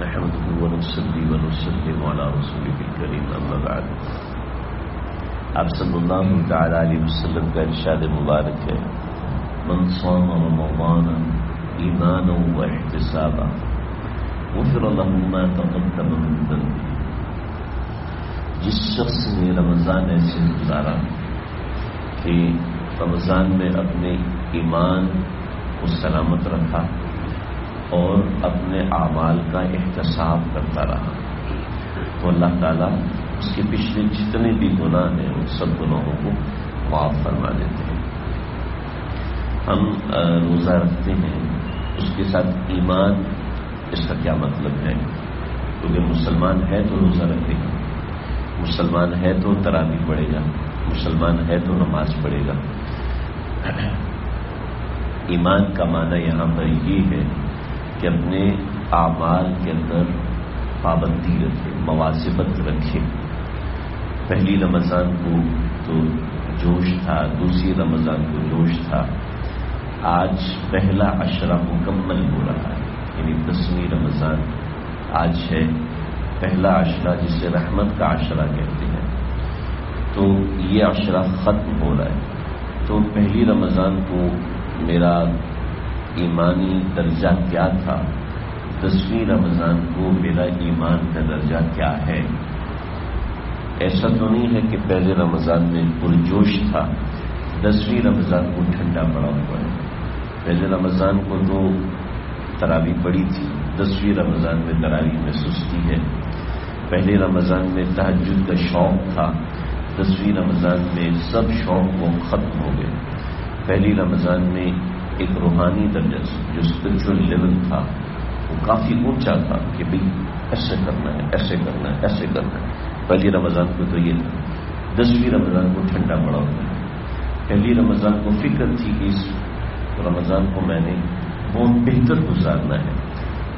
نحمده ونصلي ونسلم على رسوله الكريم اما بعد. آپ صلی اللہ تعالی علیہ وسلم کا ارشاد مبارک ہے، من صام رمضان ایمانا واحتسابا غفر له ما تقدم من ذنبه. جس شخص نے رمضان ایسے گزارا کہ رمضان میں اپنے ایمان کو سلامت رکھا اور اپنے اعمال کا احتساب کرتا رہا، تو اللہ تعالیٰ اس کے پچھلے جتنے بھی گناہ ہیں ان سب گناہوں کو معاف فرما دیتے ہیں. ہم روزہ رکھتے ہیں، اس کے ساتھ ایمان، اس کا کیا مطلب ہے؟ کیونکہ مسلمان ہے تو روزہ رکھے گا، مسلمان ہے تو تراویح پڑھے گا، مسلمان ہے تو نماز پڑھے گا. ایمان کا معنی یہاں پر یہ ہے کہ اپنے اعمال کے اندر پابندی رکھے، مواظبت رکھے. پہلی رمضان کو تو جوش تھا، دوسری رمضان کو جوش تھا، آج پہلا عشرہ مکمل ہو رہا ہے، یعنی 10ویں رمضان آج ہے. پہلا عشرہ جسے رحمت کا عشرہ کہتے ہیں، تو یہ عشرہ ختم ہو رہا ہے. تو پہلی رمضان کو میرا ایمانی درجہ کیا تھا، 10ویں رمضان کو میرا ایمان کا درجہ کیا ہے؟ ایسا تو نہیں ہے کہ پہلے رمضان میں پرجوش تھا، 10ویں رمضان کو ٹھنڈا پڑا ہوا ہے. پہلے رمضان کو تو تراویح پڑی تھی، 10ویں رمضان میں تراویح میں سستی ہے. پہلے رمضان میں تہجد کا شوق تھا، 10ویں رمضان میں سب شوق وہ ختم ہو گئے. پہلی رمضان میں ایک روحانی درجہ جو اسپرچل لیول تھا وہ کافی اونچا تھا کہ بھئی ایسے کرنا ہے، ایسے کرنا ہے، ایسے کرنا ہے. پہلی رمضان کو تو یہ تھا. 10ویں رمضان کو ٹھنڈا پڑا ہوا ہے. پہلی رمضان کو فکر تھی کہ اس رمضان کو میں نے بہت بہتر گزارنا ہے،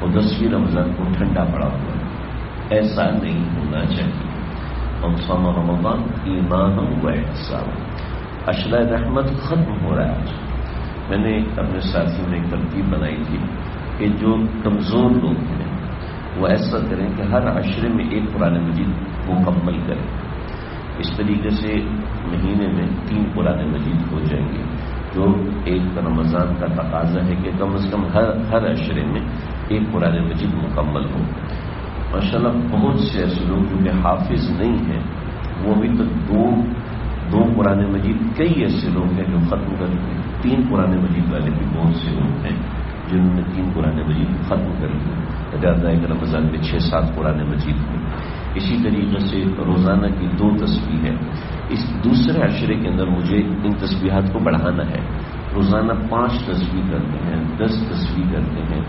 اور 10ویں رمضان کو ٹھنڈا پڑا ہوا ہے. ایسا نہیں ہونا چاہیے. ہم صام رمضان ایمانا واحتسابا. عشرہ رحمت ختم ہو رہا ہے آج. میں نے اپنے ساتھیوں نے ایک ترتیب بنائی تھی کہ جو کمزور لوگ ہیں وہ ایسا کریں کہ ہر عشرے میں ایک قرآن مجید مکمل کریں. اس طریقے سے مہینے میں 3 قرآن مجید ہو جائیں گے، جو ایک رمضان کا تقاضا ہے کہ کم از کم ہر عشرے میں ایک قرآن مجید مکمل ہو. ماشاءاللہ بہت سے ایسے لوگ جو کہ حافظ نہیں ہیں وہ ابھی تک دو قرآن مجید، کئی ایسے لوگ ہیں جو ختم کر دیے. 3 قرآن مجید والے بھی بہت سے لوگ ہیں جنہوں نے 3 قرآن مجید ختم کر دیے. زیادہ ایک رمضان میں 6-7 قرآن مجید ہوئے. اسی طریقے سے روزانہ کی 2 تسبیح ہے. اس دوسرے عشرے کے اندر مجھے ان تسبیحات کو بڑھانا ہے. روزانہ 5 تسبیح کرتے ہیں، 10 تسبیح کرتے ہیں.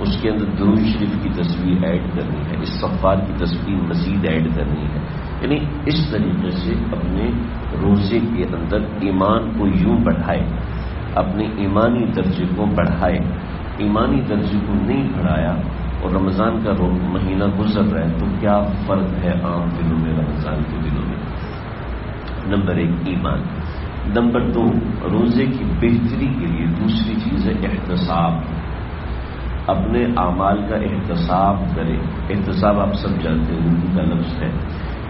اس کے اندر درود شریف کی تسبیح ایڈ کرنی ہے، استغفار کی تسبیح مزید ایڈ کرنی ہے. یعنی اس طریقے سے اپنے روزے کے اندر ایمان کو یوں بڑھائے، اپنے ایمانی درجے کو بڑھائے. ایمانی درجے کو نہیں بڑھایا اور رمضان کا مہینہ گزر رہا ہے تو کیا فرق ہے عام دنوں میں رمضان کے دنوں میں؟ نمبر 1 ایمان. نمبر 2 روزے کی بہتری کے لیے دوسری چیز ہے احتساب. اپنے اعمال کا احتساب کرے. احتساب آپ سب جانتے ہیں، اردو کا لفظ ہے.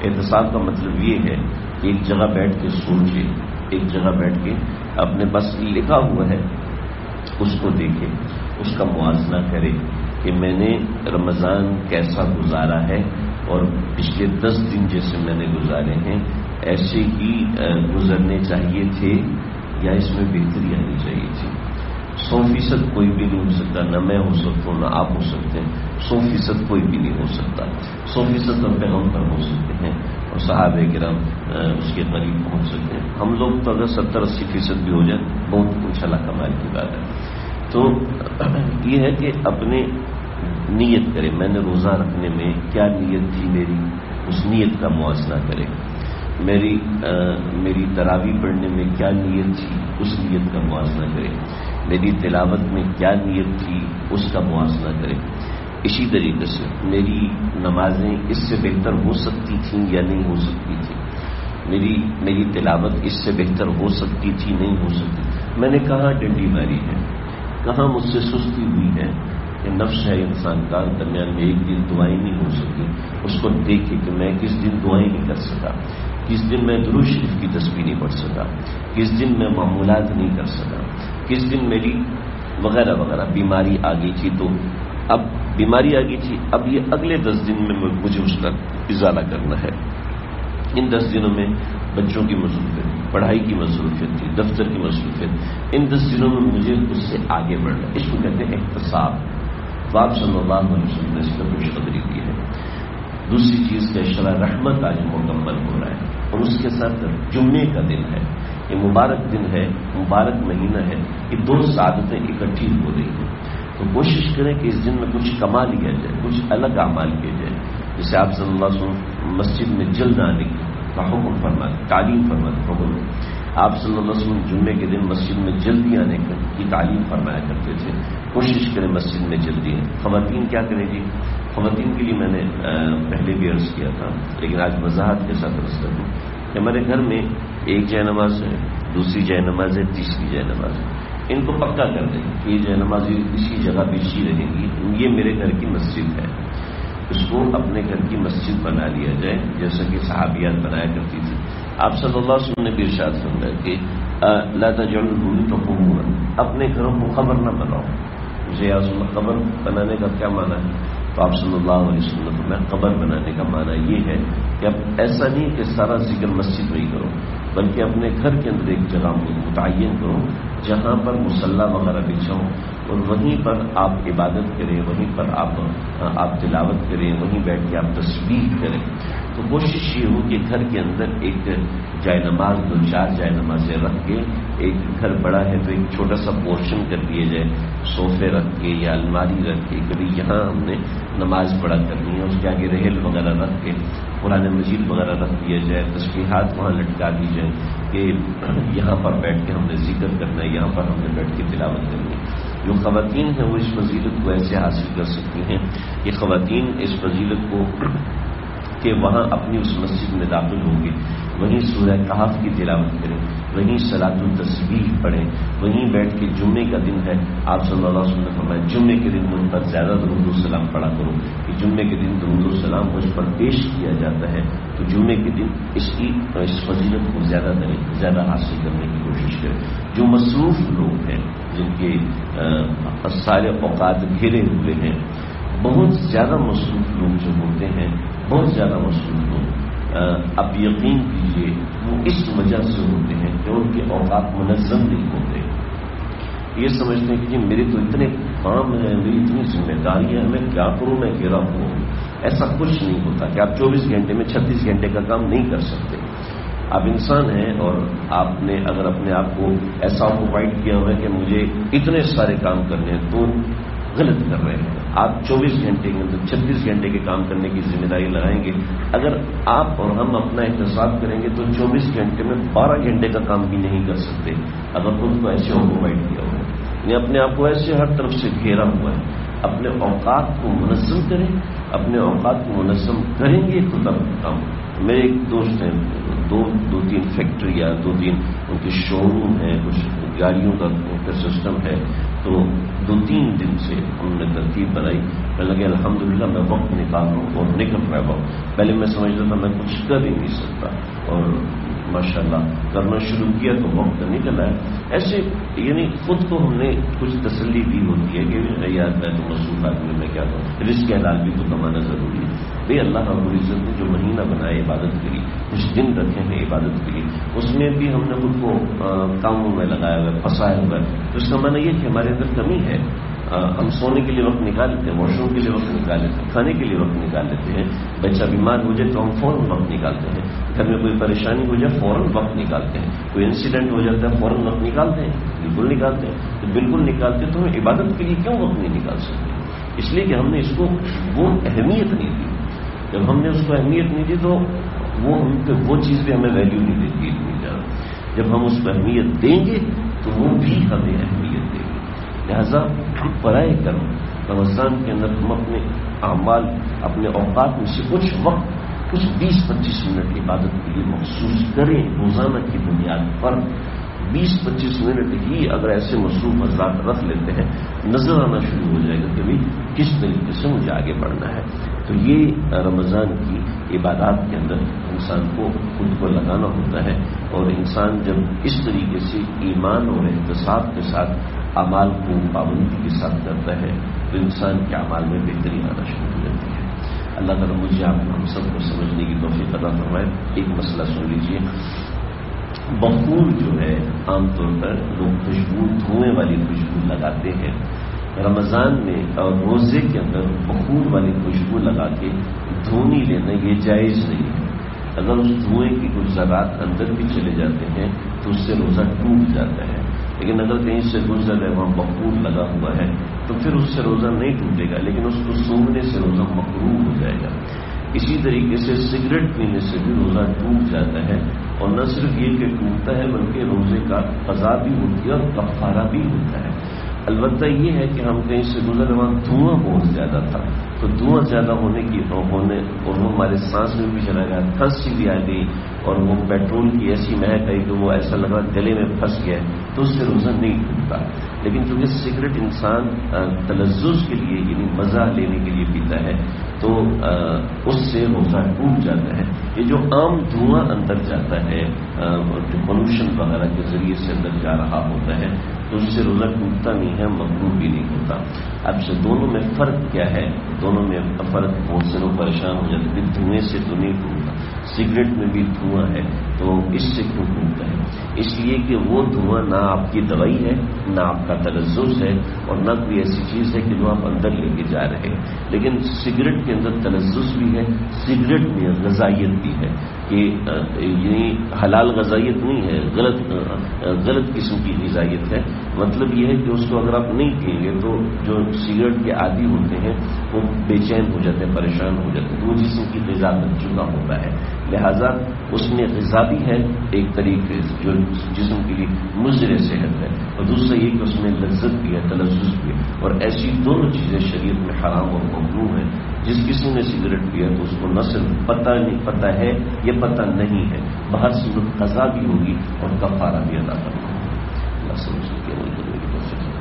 احتساب کا مطلب یہ ہے کہ ایک جگہ بیٹھ کے سوچے، ایک جگہ بیٹھ کے اپنے پاس لکھا ہوا ہے اس کو دیکھے، اس کا موازنہ کرے کہ میں نے رمضان کیسا گزارا ہے اور پچھلے 10 دن جیسے میں نے گزارے ہیں ایسے ہی گزرنے چاہیے تھے یا اس میں بہتری آنی چاہیے تھی. 100% کوئی بھی نہیں ہو سکتا، نہ میں ہو سکتا ہوں نہ آپ ہو سکتے ہیں. 100% کوئی بھی نہیں ہو سکتا. 100% تو پیغمبر ہو سکتے ہیں اور صحابہ کرام اس کے قریب پہنچ سکتے ہیں. ہم لوگ تو اگر 70-80% بھی ہو جائیں بہت انشاءاللہ کمال کی بات ہے. تو یہ ہے کہ اپنے نیت کرے، میں نے روزہ رکھنے میں کیا نیت تھی میری، اس نیت کا موازنہ کرے. میری تراویح پڑھنے میں کیا نیت تھی، اس نیت کا موازنہ کرے. میری تلاوت میں کیا نیت تھی، اس کا موازنہ کرے. اسی طریقے سے میری نمازیں اس سے بہتر ہو سکتی تھیں یا نہیں ہو سکتی تھیں، میری تلاوت اس سے بہتر ہو سکتی تھی نہیں ہو سکتی. میں نے کہاں ڈنڈی ماری ہے، کہاں مجھ سے سستی ہوئی ہے، کہ نفس ہے انسان کا، درمیان میں ایک دن دعائیں نہیں ہو سکی، اس کو دیکھے کہ میں کس دن دعائیں نہیں کر سکا، کس دن میں درود شریف کی تسبیح نہیں پڑھ سکا، کس دن میں معمولات نہیں کر سکا، کس دن میری وغیرہ وغیرہ بیماری آ گئی تھی، تو اب بیماری آ گئی تھی، اب یہ اگلے 10 دن میں مجھے اس کا ازالہ کرنا ہے۔ ان 10 دنوں میں بچوں کی مصروفیت، پڑھائی کی مصروفیت تھی، دفتر کی مصروفیت، ان 10 دنوں میں مجھے اس سے آگے بڑھنا، اس کو کہتے ہیں احتساب۔ تو آپ صلی اللہ علیہ وسلم نے اس کا خوش قدری دی ہے۔ دوسری چیز کا شرع رحمت آج مکمل ہو رہا ہے، اور اس کے ساتھ جمعے کا دن ہے، یہ مبارک دن ہے، مبارک مہینہ ہے، یہ 2 سعادتیں اکٹھی ہو رہی ہیں۔ تو کوشش کریں کہ اس دن میں کچھ کما لیا جائے، کچھ الگ اعمال کیے جائے، جسے آپ صلی اللہ علیہ وسلم مسجد میں جلد آنے کا حکم فرماتے، تعلیم فرماتے، حکم۔ آپ صلی اللہ علیہ وسلم جمعے کے دن مسجد میں جلدی آنے کی تعلیم فرمایا کرتے تھے۔ کوشش کریں مسجد میں جلدی آئیں۔ خواتین کیا کریں جی؟ خواتین کے لیے میں نے پہلے بھی عرض کیا تھا، لیکن آج وضاحت کے ساتھ عرض کر دوں کہ ہمارے گھر میں ایک جائے نماز ہے، دوسری جائے نماز ہے، تیسری جائے نماز ہے۔ ان کو پکا کر دیں کہ یہ جائے نماز اسی جگہ بچھی رہیں گی، یہ میرے گھر کی مسجد ہے، اس کو اپنے گھر کی مسجد بنا لیا جائے، جیسا کہ صحابیات بنایا کرتی تھی۔ آپ صلی اللہ علیہ وسلم نے بھی ارشاد فرمایا کہ لا تجعلوا البیوت قبورا، اپنے گھروں کو قبر نہ بناؤ۔ مجھے یا رسول اللہ قبر بنانے کا کیا معنی ہے؟ تو آپ صلی اللہ علیہ وسلم نے قبر بنانے کا معنی یہ ہے کہ اب ایسا نہیں کہ سارا ذکر مسجد میں ہی کرو، بلکہ اپنے گھر کے اندر ایک جگہ متعین کرو جہاں پر مصلی وغیرہ بچھاؤ، اور وہیں پر آپ عبادت کریں، وہیں پر آپ تلاوت کریں، وہیں بیٹھ کے آپ تسبیح کریں۔ تو کوشش یہ ہو کہ گھر کے اندر ایک جائے نماز، 2-4 جائے نمازیں رکھ کے، ایک گھر بڑا ہے تو ایک چھوٹا سا پورشن کر دیا جائے، صوفے رکھ کے یا الماری رکھ کے، کبھی یہاں ہم نے نماز پڑھا کرنی ہے، اس کے آگے رحل وغیرہ رکھ کے قرآن مجید وغیرہ رکھ دیا جائے، تسبیحات وہاں لٹکا دی جائیں کہ یہاں پر بیٹھ کے ہم نے ذکر کرنا ہے، یہاں پر ہم نے بیٹھ کے تلاوت کرنی ہے۔ جو خواتین ہیں وہ اس فضیلت کو ایسے حاصل کر سکتی ہیں کہ خواتین اس فضیلت کو کہ وہاں اپنی اس مسجد میں داخل ہوں گے، وہیں سورہ کہف کی تلاوت کریں، وہیں صلاۃ التسبیح پڑھیں، وہیں بیٹھ کے جمعے کا دن ہے، آپ صلی اللہ علیہ وسلم نے فرمایا جمعے کے دن مجھ پر زیادہ درود و سلام پڑھا کرو، کہ جمعے کے دن درود و سلام مجھ پر پیش کیا جاتا ہے، تو جمعے کے دن اس فضیلت کو زیادہ حاصل کرنے کی کوشش کریں۔ جو مصروف لوگ ہیں، جن کے سارے اوقات گھیرے ہوئے ہیں، بہت زیادہ مصروف لوگ جو ہوتے ہیں، بہت زیادہ مصروف لوگ، اب یقین کیجیے وہ اس وجہ سے ہوتے ہیں کہ ان کے اوقات منظم نہیں ہوتے۔ یہ سمجھتے ہیں کہ جی میرے تو اتنے کام ہیں، میری اتنی ذمہ داریاں ہیں، میں کیا کروں، میں گھرا ہوں۔ ایسا کچھ نہیں ہوتا کہ آپ 24 گھنٹے میں 36 گھنٹے کا کام نہیں کر سکتے۔ آپ انسان ہیں اور آپ نے اگر اپنے آپ کو ایسا آکوپائڈ کیا ہوا ہے کہ مجھے اتنے سارے کام کرنے ہیں، تو غلط کر رہے ہیں۔ آپ 24 گھنٹے کے اندر 36 گھنٹے کے کام کرنے کی ذمہ داری لگائیں گے۔ اگر آپ اور ہم اپنا احتساب کریں گے تو 24 گھنٹے میں 12 گھنٹے کا کام بھی نہیں کر سکتے، اگر خود کو ایسے آکوپائڈ کیا ہوا ہے، یعنی اپنے آپ کو ایسے ہر طرف سے گھیرا ہوا ہے۔ اپنے اوقات کو منظم کریں، اپنے اوقات کو منظم کریں گے تو تب کام۔ میرے ایک دوست ہیں، دو تین فیکٹری یا 2-3 ان کے شو روم ہیں، کچھ گاڑیوں کا سسٹم ہے، تو 2-3 دن سے ہم نے ترتیب بنائی، کہنے لگے الحمدللہ میں وقت نکال رہا ہوں اور نکل رہا وقت۔ پہلے میں سمجھتا تھا میں کچھ کر ہی نہیں سکتا، اور ماشاءاللہ کرنا شروع کیا تو وقت نکل آیا۔ ایسے یعنی خود کو ہم نے کچھ تسلی بھی ہوتی ہے کہ یار میں تو مصروف آدمی، میں کیا کروں، رزق حلال بھی تو کمانا ضروری ہے۔ بھئی اللہ رب العزت نے جو مہینہ بنایا عبادت کے لیے، کچھ دن رکھے ہیں عبادت کے لیے، اس میں بھی ہم نے خود کو کاموں میں لگایا ہوا ہے، پھنسایا ہوا ہے، تو اس کا معنی یہ کہ ہمارے اندر کمی ہے۔ ہم سونے کے لیے وقت نکال لیتے ہیں، واش روم کے لیے وقت نکال لیتے ہیں، کھانے کے لیے وقت نکال لیتے ہیں، بچہ بیمار ہو جائے تو ہم فوراً وقت نکالتے ہیں، گھر میں کوئی پریشانی ہو جائے فوراً وقت نکالتے ہیں، کوئی انسیڈنٹ ہو جاتا ہے فوراً وقت نکالتے ہیں، بالکل نکالتے ہیں۔ تو بالکل نکالتے تو ہم عبادت کے لیے کیوں وقت نہیں نکال سکتے؟ اس لیے کہ ہم نے اس کو وہ اہمیت نہیں دی۔ جب ہم نے اس کو اہمیت نہیں دی تو وہ چیز بھی ہمیں ویلیو نہیں دیتی اتنی زیادہ۔ جب ہم اس کو اہمیت دیں گے تو وہ بھی ہمیں اہمیت دیں گے۔ لہذا برائے کرم رمضان کے اندر ہم اپنے اعمال، اپنے اوقات میں سے کچھ وقت، کچھ 20-25 منٹ عبادت کے لیے مخصوص کریں، روزانہ کی بنیاد پر 20-25 منٹ ہی اگر ایسے مصروف حضرات رکھ لیتے ہیں نظر آنا شروع ہو جائے گا کہ بھائی کس طریقے سے مجھے آگے بڑھنا ہے. تو یہ رمضان کی عبادات کے اندر انسان کو خود کو لگانا ہوتا ہے، اور انسان جب اس طریقے سے ایمان اور احتساب کے ساتھ اعمال کو پابندی کے ساتھ کرتا ہے تو انسان کے اعمال میں بہتری آنا شروع ہو جاتی ہے. اللہ تعالیٰ مجھے آپ ہم سب کو سمجھنے کی توفیق عطا فرمائے. ایک مسئلہ سن لیجیے. بخور جو ہے عام طور پر لوگ خوشبو دھوئیں والی خوشبو لگاتے ہیں. رمضان میں اور روزے کے اندر بخور والی خوشبو لگا کے دھونی لینا یہ جائز نہیں ہے. اگر اس دھوئیں کی کچھ ذرات اندر بھی چلے جاتے ہیں تو اس سے روزہ ٹوٹ جاتا ہے. لیکن اگر کہیں سے گزر ہے وہاں بخور لگا ہوا ہے تو پھر اس سے روزہ نہیں ٹوٹے گا، لیکن اس کو سونگنے سے روزہ مکروہ ہو جائے گا. اسی طریقے سے سگریٹ پینے سے بھی روزہ ٹوٹ جاتا ہے، اور نہ صرف یہ کہ ٹوٹتا ہے بلکہ روزے کا قضا بھی ہوتی ہے اور کفارہ بھی ہوتا ہے. البتہ یہ ہے کہ ہم کہیں سے گزرے وہاں دھواں بہت زیادہ تھا، تو دھواں زیادہ ہونے اور وہ ہمارے سانس میں بھی چلا گیا، کھانسی بھی آ گئی، اور وہ پیٹرول کی ایسی مہک آئی کہ وہ ایسا لگا گلے میں پھنس گیا، تو اس سے روزہ نہیں ٹوٹتا. لیکن چونکہ سگریٹ انسان تلذذ کے لیے یعنی مزہ لینے کے لیے پیتا ہے تو اس سے روزہ ٹوٹ جاتا ہے. یہ جو عام دھواں اندر جاتا ہے جو پولوشن وغیرہ کے ذریعے سے اندر جا رہا ہوتا ہے تو اس سے روزہ ٹوٹتا نہیں ہے، مکروہ بھی نہیں ہوتا. اب سے دونوں میں فرق کیا ہے؟ دونوں میں فرق بہت سے لوگ پریشان ہو جاتے ہیں. دھوئیں سے تو نہیں ٹوٹتا، سگریٹ میں بھی دھواں ہے تو اس سے کیوں ٹوٹتا ہے؟ اس لیے کہ وہ دھواں نہ آپ کی دوائی ہے، نہ آپ کا تلذذ ہے، اور نہ کوئی ایسی چیز ہے کہ جو آپ اندر لے کے جا رہے ہیں. لیکن سگریٹ کے اندر تلذذ بھی ہے، سگریٹ میں غذائیت بھی ہے کہ یعنی حلال غذائیت نہیں ہے، غلط قسم کی غذائیت ہے. مطلب یہ ہے کہ اس کو اگر آپ نہیں پئیں گے تو جو سگریٹ کے عادی ہوتے ہیں وہ بے چین ہو جاتے ہیں، پریشان ہو جاتے ہیں، وہ جسم کی غذا بن چکا ہوتا ہے. لہذا اس میں غذا بھی ہے ایک طریقے سے جو جسم کے لیے مضر صحت ہے، اور دوسرا یہ کہ اس میں لذت بھی ہے، تلذذ بھی ہے. اور ایسی دونوں چیزیں شریعت میں حرام اور ممنوع ہیں. جس کسی نے سگریٹ پیا تو اس کو نہ صرف پتہ ہے یہ پتہ نہیں ہے، باہر سے قضا بھی ہوگی اور کفارہ بھی ادا کرنا ہوگا. اللہ سمجھ کے عمل کرنے کی کوشش